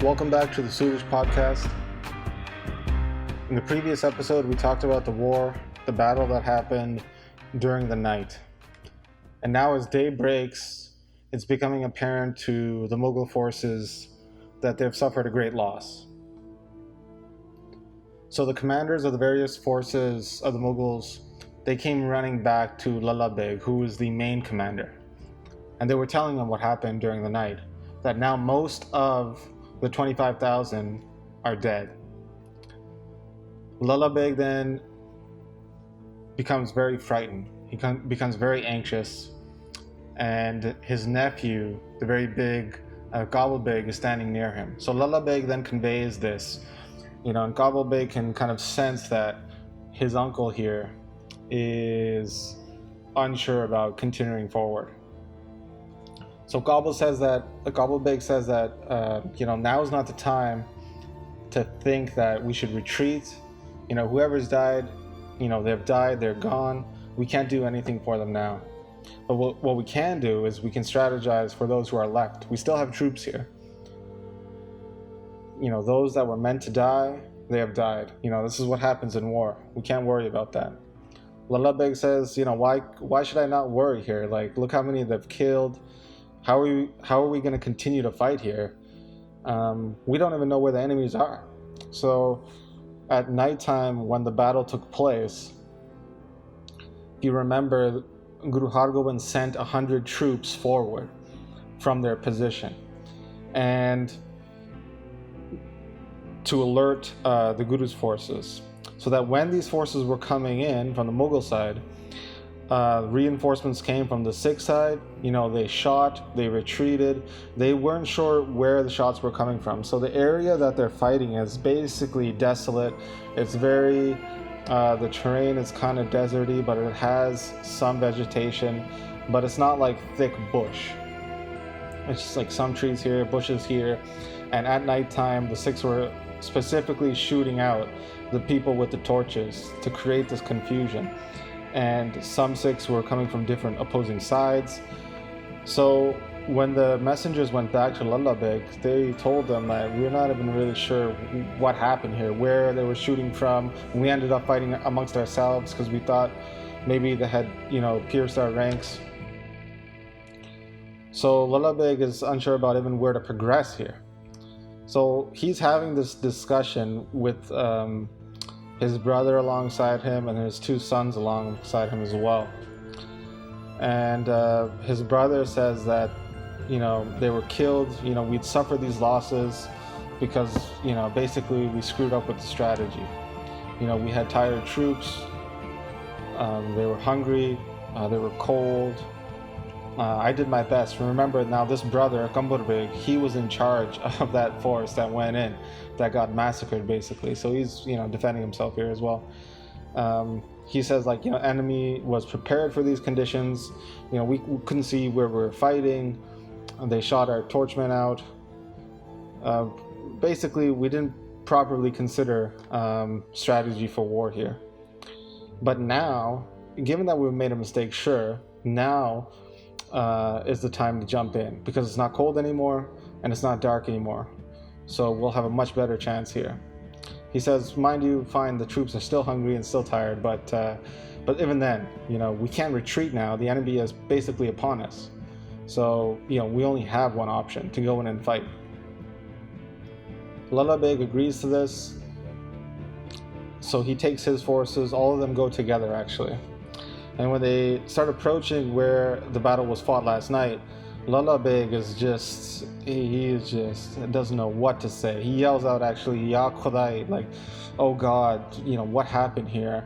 Welcome back to the Suraj Podcast. In the previous episode, we talked about the war, the battle that happened during the night. And now as day breaks, it's becoming apparent to the Mughal forces that they've suffered a great loss. So the commanders of the various forces of the Mughals, they came running back to Lalla Beg, who was the main commander. And they were telling him what happened during the night, that now most of the 25,000 are dead. Lalla Beg then becomes very frightened. He becomes very anxious, and his nephew, the very big Kaabal Beg, is standing near him. So Lalla Beg then conveys this, and Kaabal Beg can kind of sense that his uncle here is unsure about continuing forward. So Kaabal Beg says that now is not the time to think that we should retreat. Whoever's died, they've died, they're gone. We can't do anything for them now. But what we can do is we can strategize for those who are left. We still have troops here. Those that were meant to die, they have died. This is what happens in war. We can't worry about that. Lalla Beg says, why should I not worry here? Like, look how many they've killed. How are we going to continue to fight here? We don't even know where the enemies are. So at nighttime, when the battle took place, if you remember, Guru Hargobind sent 100 troops forward from their position, and to alert the Guru's forces, so that when these forces were coming in from the Mughal side, reinforcements came from the Sikh side. They shot, they retreated. They weren't sure where the shots were coming from. So the area that they're fighting is basically desolate. It's very, the terrain is kind of deserty, but it has some vegetation, but it's not like thick bush. It's just like some trees here, bushes here. And at nighttime, the Sikhs were specifically shooting out the people with the torches to create this confusion. And some Sikhs were coming from different opposing sides. So when the messengers went back to Lalla Beg, they told them that we're not even really sure what happened here, where they were shooting from. We ended up fighting amongst ourselves because we thought maybe they had, pierced our ranks. So Lalla Beg is unsure about even where to progress here. So he's having this discussion with his brother alongside him and his two sons alongside him as well. And his brother says that, they were killed, we'd suffered these losses because, basically we screwed up with the strategy. We had tired troops, they were hungry, they were cold. I did my best. Remember now, this brother, Gobble Big, he was in charge of that force that went in, that got massacred basically. So he's, defending himself here as well. He says enemy was prepared for these conditions. We couldn't see where we were fighting. They shot our torchmen out. Basically, we didn't properly consider strategy for war here. But now, given that we've made a mistake, sure, now is the time to jump in, because it's not cold anymore and it's not dark anymore. So we'll have a much better chance here. He says, mind you, fine, the troops are still hungry and still tired, but even then, we can't retreat now. The enemy is basically upon us. So, we only have one option, to go in and fight. Lalla Beg agrees to this. So he takes his forces, all of them go together actually. And when they start approaching where the battle was fought last night, Lalla Beg he doesn't know what to say. He yells out actually, Ya Khudai, like, oh God, what happened here?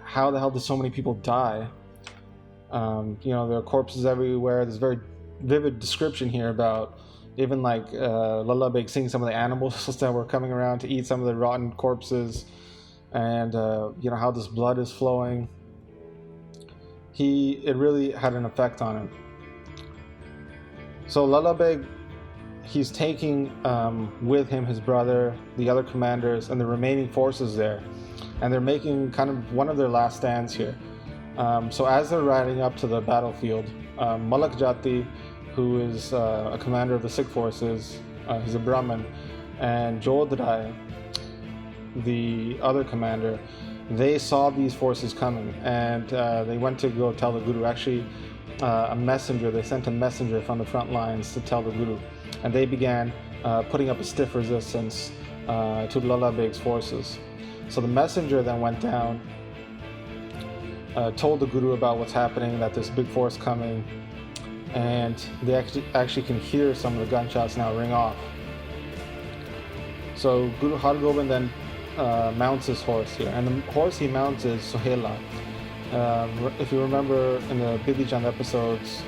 How the hell did so many people die? There are corpses everywhere. There's very vivid description here about even Lalla Beg seeing some of the animals that were coming around to eat some of the rotten corpses, and how this blood is flowing. It really had an effect on him. So Lalla Beg he's taking with him his brother, the other commanders, and the remaining forces there, and they're making kind of one of their last stands here. So as they're riding up to the battlefield, Malak Jati, who is a commander of the Sikh forces, he's a Brahmin, and Jodhrai, the other commander, they saw these forces coming, and they went to go tell the Guru. Actually, they sent a messenger from the front lines to tell the Guru, and they began putting up a stiff resistance to Lala Beg's forces. So the messenger then went down, told the Guru about what's happening, that there's a big force coming, and they actually can hear some of the gunshots now ring off. So Guru Hargobind then mounts his horse here, and the horse he mounts is Sohela. If you remember in the Bidhi Chand episodes,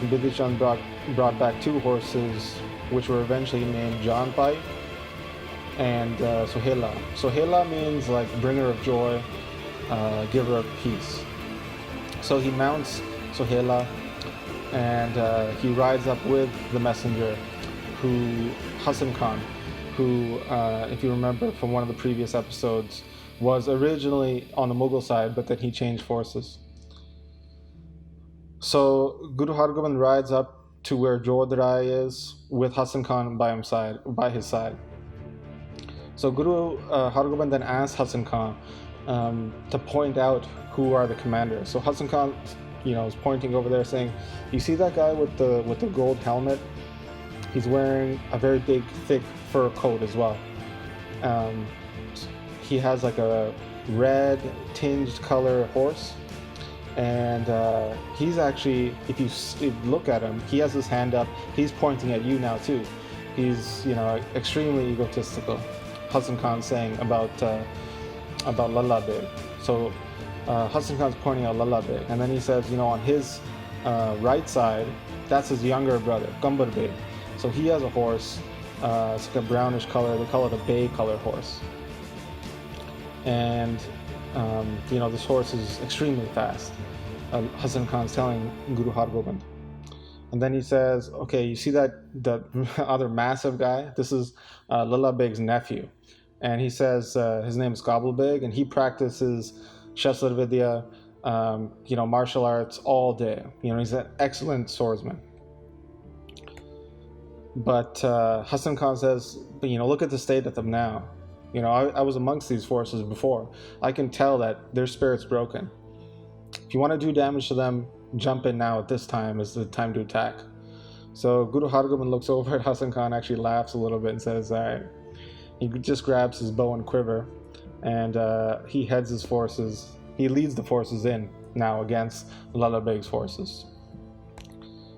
Bidhi Chand brought back two horses which were eventually named Janpai and Sohela. Sohela means like bringer of joy, giver of peace. So he mounts Sohela, and he rides up with the messenger, Hasan Khan, who, if you remember from one of the previous episodes, was originally on the Mughal side, but then he changed forces. So Guru Hargobind rides up to where Jodhrai is with Hasan Khan by his side. So Guru Hargobind then asked Hasan Khan to point out who are the commanders. So Hasan Khan, is pointing over there, saying, "You see that guy with the gold helmet? He's wearing a very big, thick fur coat as well. He has like a red tinged color horse, and he's actually, if you look at him, he has his hand up. He's pointing at you now too. He's extremely egotistical." Hasan Khan saying about Lala Beg. So Hasan Khan's pointing out Lala Beg, and then he says, on his right side, that's his younger brother, Gobble Big. So he has a horse, it's like a brownish color, they call it a bay color horse. And, this horse is extremely fast. Hasan Khan's telling Guru Hargobind. And then he says, okay, you see that other massive guy? This is Lala Beg's nephew. And he says his name is Kaabal Beg, and he practices Shastra Vidya, martial arts all day. He's an excellent swordsman. But Hasan Khan says, look at the state of them now. I was amongst these forces before. I can tell that their spirit's broken. If you want to do damage to them, jump in now. At this time is the time to attack. So Guru Hargobind looks over at Hasan Khan, actually laughs a little bit and says, all right. He just grabs his bow and quiver, and he leads the forces in now against Lala Beg's forces.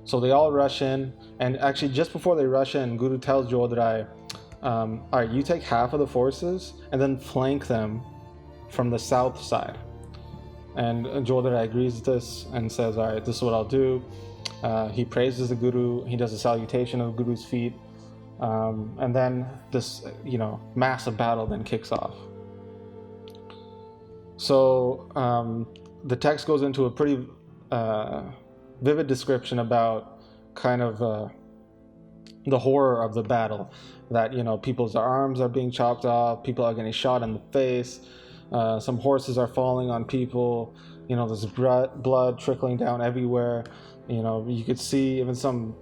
So they all rush in, and actually just before they rush in, Guru tells Jodhrai, all right, you take half of the forces and then flank them from the south side. And Jodhrai agrees with this and says, all right, this is what I'll do. He praises the Guru, he does a salutation of the Guru's feet, and then this, massive battle then kicks off. So the text goes into a pretty vivid description about kind of the horror of the battle, that people's arms are being chopped off, people are getting shot in the face, some horses are falling on people, there's blood trickling down everywhere. You could see even some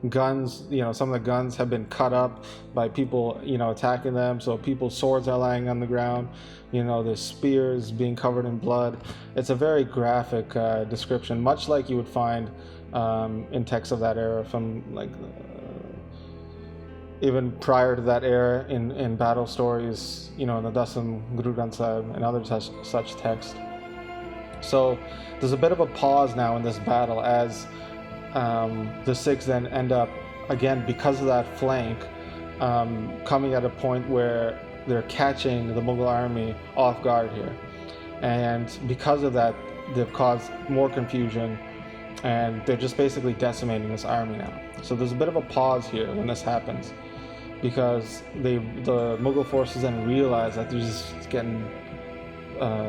guns, some of the guns have been cut up by people, attacking them. So people's swords are lying on the ground, there's spears being covered in blood. It's a very graphic description, much like you would find in texts of that era, from even prior to that era in battle stories, in the Dasam, Guru Granth Sahib, and other such texts. So there's a bit of a pause now in this battle as the Sikhs then end up, again, because of that flank, coming at a point where they're catching the Mughal army off guard here. And because of that, they've caused more confusion, and they're just basically decimating this army now. So there's a bit of a pause here when this happens, because the Mughal forces then realize that they're just getting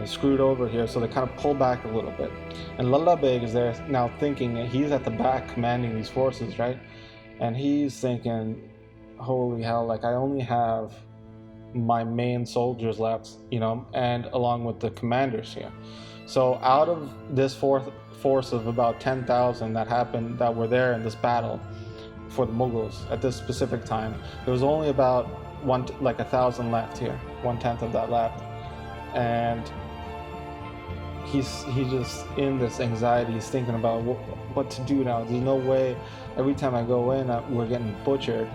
screwed over here, so they kind of pull back a little bit. And Lalla Beg is there now thinking, he's at the back commanding these forces, right? And he's thinking, holy hell, like I only have my main soldiers left, and along with the commanders here. So out of this force of about 10,000 that were there in this battle for the Mughals at this specific time, there was only about 1,000 left here, 1/10 of that left. And he's just in this anxiety. He's thinking about what to do now. There's no way. Every time I go in, we're getting butchered.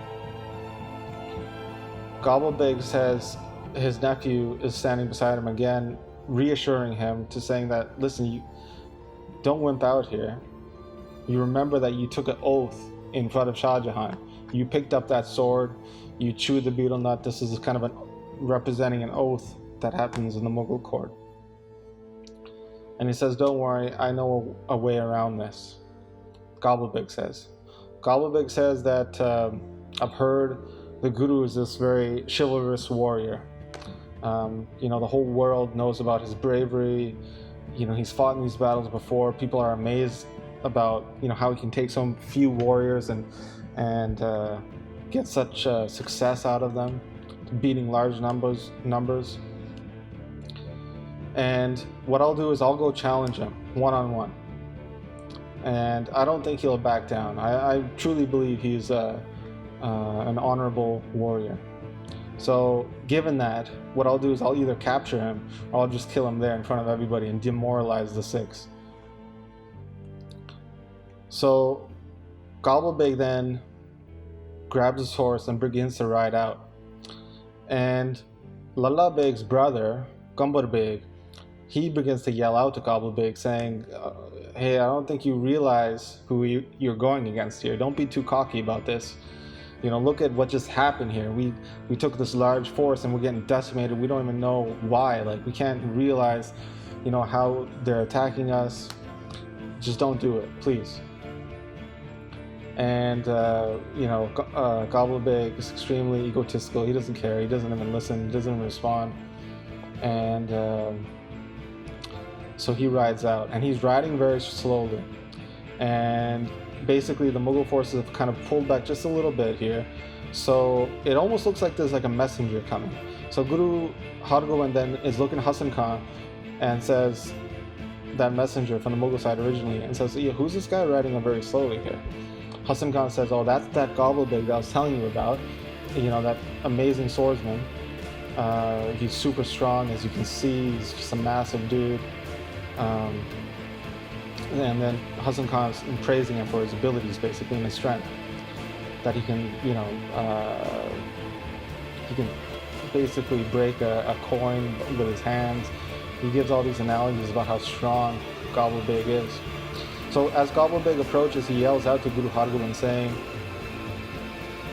Gobble Big says his nephew is standing beside him again, reassuring him to saying that, listen, you don't wimp out here. You remember that you took an oath in front of Shah Jahan. You picked up that sword, you chewed the betel nut. This is kind of representing an oath that happens in the Mughal court. And he says, don't worry, I know a way around this. Gobble Big says. Gobble Big says that I've heard the Guru is this very chivalrous warrior. The whole world knows about his bravery. He's fought in these battles before. People are amazed about, how he can take some few warriors and get such success out of them, beating large numbers. And what I'll do is I'll go challenge him one-on-one. And I don't think he'll back down. I truly believe he's an honorable warrior. So given that, what I'll do is I'll either capture him or I'll just kill him there in front of everybody and demoralize the Sikhs. So Gobble Big then grabs his horse and begins to ride out. And Lalla Beg's brother, Gobble Big, he begins to yell out to Gobble Big saying, hey, I don't think you realize who you're going against here. Don't be too cocky about this. Look at what just happened here. We took this large force and we're getting decimated. We don't even know why. Like, we can't realize, how they're attacking us. Just don't do it, please. And, Gobble Big is extremely egotistical. He doesn't care. He doesn't even listen. He doesn't even respond. And so he rides out. And he's riding very slowly. And basically the Mughal forces have kind of pulled back just a little bit here. So it almost looks like there's like a messenger coming. So Guru Hargobind then is looking at Hassan Khan and says, that messenger from the Mughal side originally, and says, yeah, who's this guy riding very slowly here? Hassan Khan says, oh, that's that Gobble Big that I was telling you about, that amazing swordsman. He's super strong, as you can see. He's just a massive dude. And then Hassan Khan's praising him for his abilities, basically, and his strength. That he can, he can basically break a coin with his hands. He gives all these analogies about how strong Gobble Big is. So as Gobble Big approaches, he yells out to Guru Hargobind saying,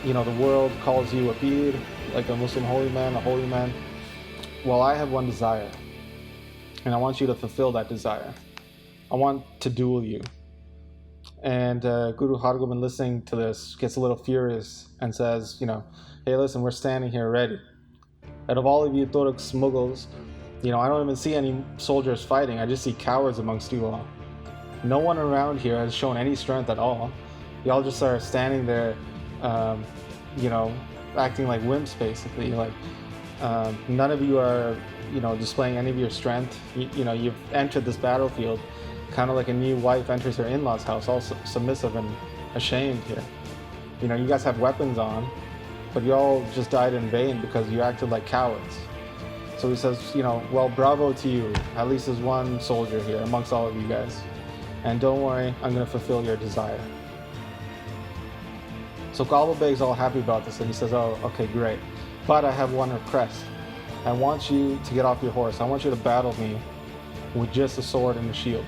the world calls you a Peer, like a Muslim holy man, a holy man. Well, I have one desire, and I want you to fulfill that desire. I want to duel you. And Guru Hargobind, listening to this, gets a little furious and says, hey, listen, we're standing here ready. Out of all of you Turks, Mughals, I don't even see any soldiers fighting. I just see cowards amongst you all. No one around here has shown any strength at all. Y'all just are standing there, acting like wimps, basically. None of you are, displaying any of your strength. You've entered this battlefield kind of like a new wife enters her in-laws' house, all submissive and ashamed here. You guys have weapons on, but you all just died in vain because you acted like cowards. So he says, well, bravo to you. At least there's one soldier here amongst all of you guys. And don't worry, I'm going to fulfill your desire. So Gobble Beg's all happy about this, and he says, oh, okay, great. But I have one request. I want you to get off your horse. I want you to battle me with just a sword and a shield.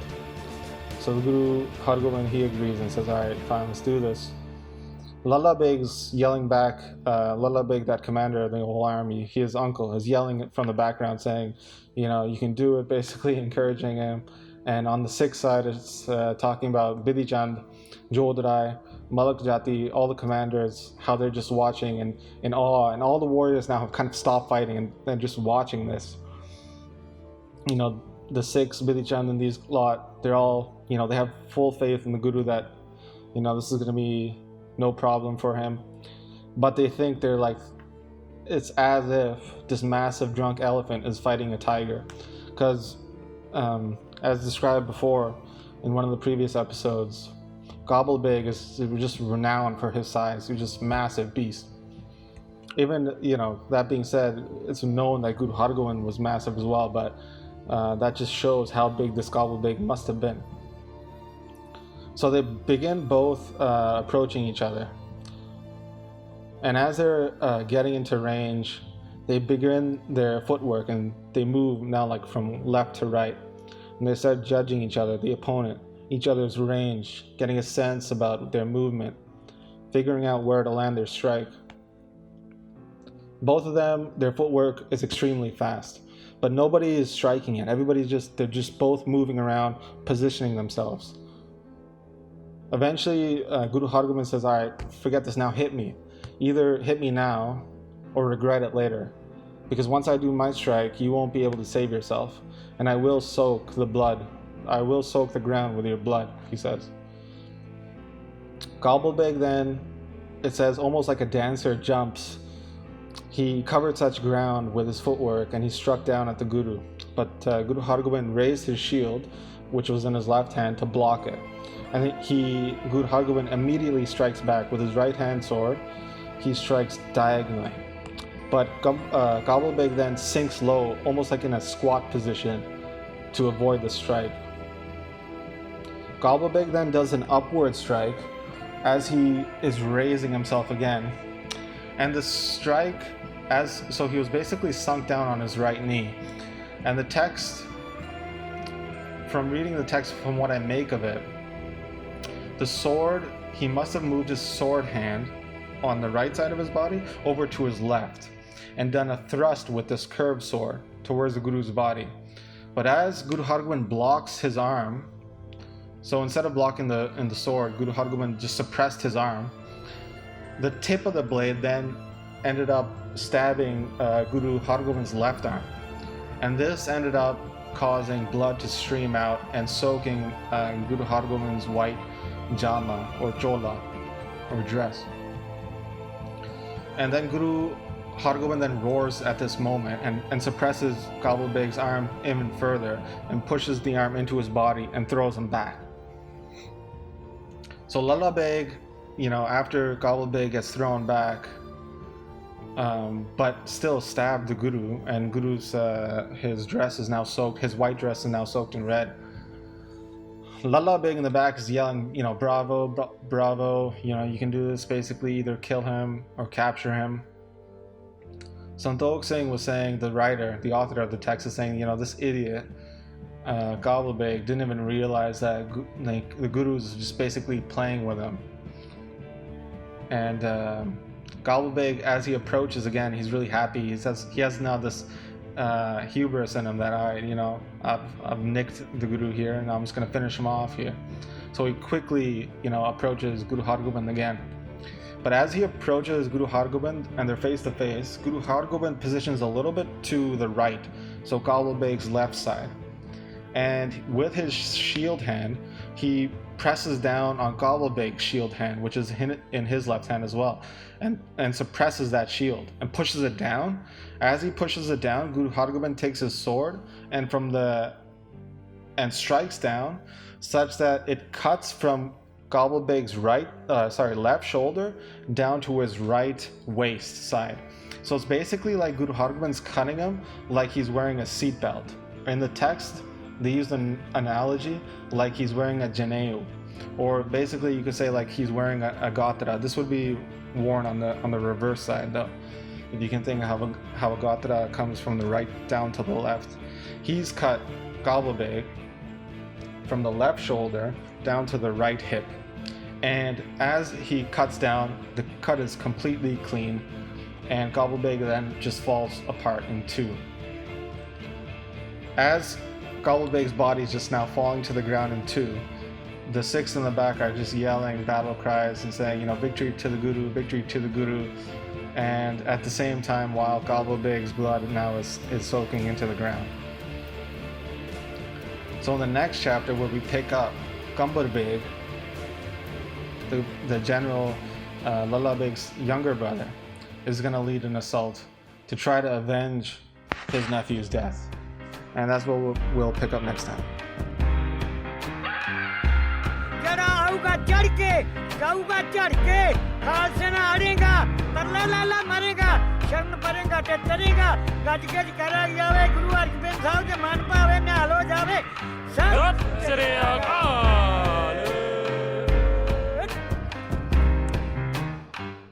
So the Guru Hargobind, he agrees and says, all right, fine, let's do this. Lalla Beg's yelling back. Lalla Beg, that commander of the whole army, his uncle, is yelling from the background saying, you can do it, basically encouraging him. And on the Sikh side, it's talking about Bidhi Chand, Jodhrai, Malak Jati, all the commanders, how they're just watching and in awe. And all the warriors now have kind of stopped fighting and they're just watching this. the Sikhs, Bidhi Chand and these lot, they're all, they have full faith in the Guru that, this is going to be no problem for him. But they think it's as if this massive drunk elephant is fighting a tiger. Because, as described before in one of the previous episodes, Gobble Big is just renowned for his size. He's just massive beast. Even, that being said, it's known that Guru Hargobind was massive as well, but that just shows how big this Gobble Big must have been. So they begin both approaching each other. And as they're getting into range, they begin their footwork and they move now from left to right. And they start judging each other, the opponent, each other's range, getting a sense about their movement, figuring out where to land their strike. Both of them, their footwork is extremely fast, but nobody is striking it. They're just both moving around, positioning themselves. Eventually, Guru Hargobind says, "All right, forget this now, hit me. Either hit me now or regret it later. Because once I do my strike, you won't be able to save yourself. And I will soak the ground with your blood," he says. Gobble Beg then, it says, almost like a dancer jumps. He covered such ground with his footwork and he struck down at the Guru. But Guru Hargobind raised his shield, which was in his left hand, to block it. And Guru Hargobind immediately strikes back with his right hand sword. He strikes diagonally. But Gobble Beg then sinks low, almost like in a squat position, to avoid the strike. Gobble Beg then does an upward strike as he is raising himself again. And the strike, so he was basically sunk down on his right knee. And the text, from reading the text, from what I make of it, the sword, he must have moved his sword hand on the right side of his body over to his left and done a thrust with this curved sword towards the Guru's body. But as Guru Hargobind blocks his arm, so instead of blocking the sword, Guru Hargobind just suppressed his arm. The tip of the blade then ended up stabbing Guru Hargobind's left arm. And this ended up causing blood to stream out and soaking Guru Hargobind's white jama or chola or dress. And then Guru Hargobind then roars at this moment and suppresses Gobble Beg's arm even further and pushes the arm into his body and throws him back. So Lalla Beg, after Gobble Beg gets thrown back, but still stabbed the Guru, and Guru's his dress is now soaked, his white dress is now soaked in red. Lalla Beg in the back is yelling, bravo, bravo, you can do this, basically either kill him or capture him. Santokh Singh was saying, the author of the text is saying, this idiot, Gobble Beg, didn't even realize that the Guru's just basically playing with him. And Gobble Beg, as he approaches again, he's really happy. He says he has now this hubris in him that I've nicked the Guru here and I'm just going to finish him off here. So he quickly, approaches Guru Hargobind again. But as he approaches Guru Hargobind and they're face to face, Guru Hargobind positions a little bit to the right, so Gobble Beg's left side. And with his shield hand, he presses down on Gobble Beg's shield hand, which is in his left hand as well, and suppresses that shield and pushes it down. As he pushes it down, Guru Hargobind takes his sword and strikes down, such that it cuts from Gobble Beg's left shoulder down to his right waist side. So it's basically like Guru Hargobind's cutting him like he's wearing a seatbelt. In the text, they used an analogy like he's wearing a janeu, or basically you could say like he's wearing a gatra. This would be worn on the reverse side though. If you can think of how a gatra comes from the right down to the left. He's cut Gobble Beg from the left shoulder down to the right hip. And as he cuts down, the cut is completely clean, and Gobble Beg then just falls apart in two. As Gobble Beg's body is just now falling to the ground in two, the Sikhs in the back are just yelling battle cries and saying, victory to the Guru, victory to the Guru. And at the same time, while Gobble Beg's blood now is soaking into the ground. So in the next chapter, where we pick up Gobble Beg, the general Lala Beg's younger brother, is going to lead an assault to try to avenge his nephew's death. And that's what we'll pick up next time. शरण परेगा ते तरेगा गज गज करा जावे गुरु अर्जन